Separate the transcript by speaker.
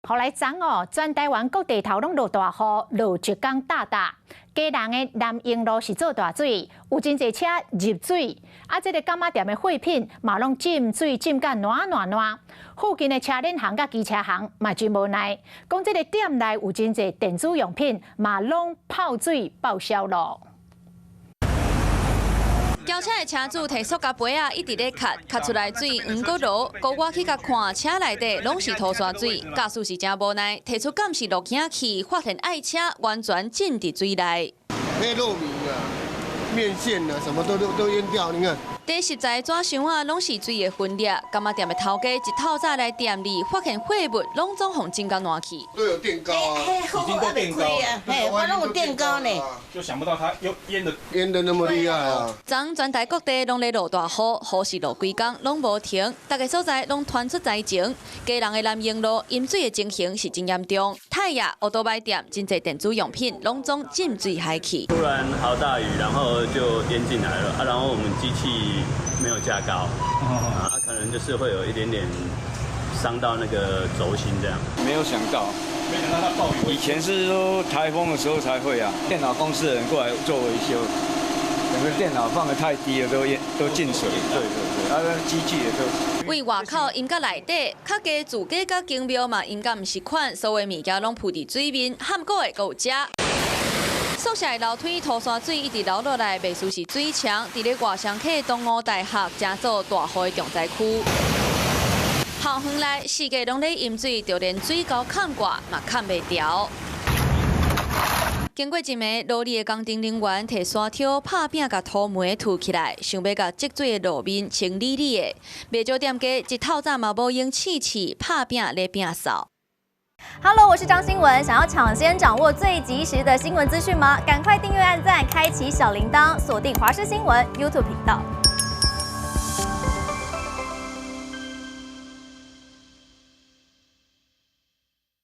Speaker 1: 后来昨全台湾各地头拢落大雨，落一天大大。家人的南营路是做大水，有真侪车入水，这个柑仔店的货品嘛拢浸水浸甲烂。附近的车轮行甲机车行嘛真无奈，讲这个店内有真侪电子用品嘛拢泡水报销咯。
Speaker 2: 轿车的车主摕塑胶杯一直咧咳出来水，唔过落，高我去甲看，车内底拢是拖沙水。驾驶是真无奈，提出监视录影器，发现爱车完全浸伫水内。
Speaker 3: 那糯米啊、面线啊，什么都淹掉，你看。
Speaker 2: 第实在纸箱拢是水的分粒，柑仔店的头家一透早来店里，发现货物拢总互浸到烂去。
Speaker 3: 都有垫高啊，
Speaker 4: 已经都垫高了，
Speaker 3: 我弄有垫高呢，
Speaker 4: 就想不到它又淹
Speaker 3: 得那么厉害啊！
Speaker 2: 昨全台各地拢咧落大雨，雨是落几天拢无停，大个所在拢传出灾情。家人的南营路淹水的情形是真严重，泰雅奥多摆店真侪电子用品拢总浸水海去。
Speaker 5: 突然好大雨，然后就淹进来了然后我们机器。 没有架高，可能就是会有一点点伤到那个轴心这样。
Speaker 6: 没有想到
Speaker 4: 它暴雨。
Speaker 6: 以前是说台风的时候才会啊，电脑公司的人过来做维修，整个电脑放得太低了，都进水。对，机器也都。
Speaker 2: 为外口淹到内底，客家自家甲经庙嘛，应该唔是款，所有物件拢铺伫水面，含过的有食。 宿舍的楼梯拖沙水一直流落来，袂输是水墙。伫咧外双溪东吴大学正做大雨的重灾区，校园内四界拢咧淹水，就连水沟砍挂嘛砍袂掉。经过一暝，路里的工程人员摕沙条拍扁，甲土门凸起来，想要甲积水的路面清理理的。卖酒店家一透早嘛无用气拍扁咧扁扫。
Speaker 7: Hello， 我是张新文。想要抢先掌握最及时的新闻资讯吗？赶快订阅、按赞、开启小铃铛，锁定华视新闻 YouTube 频道。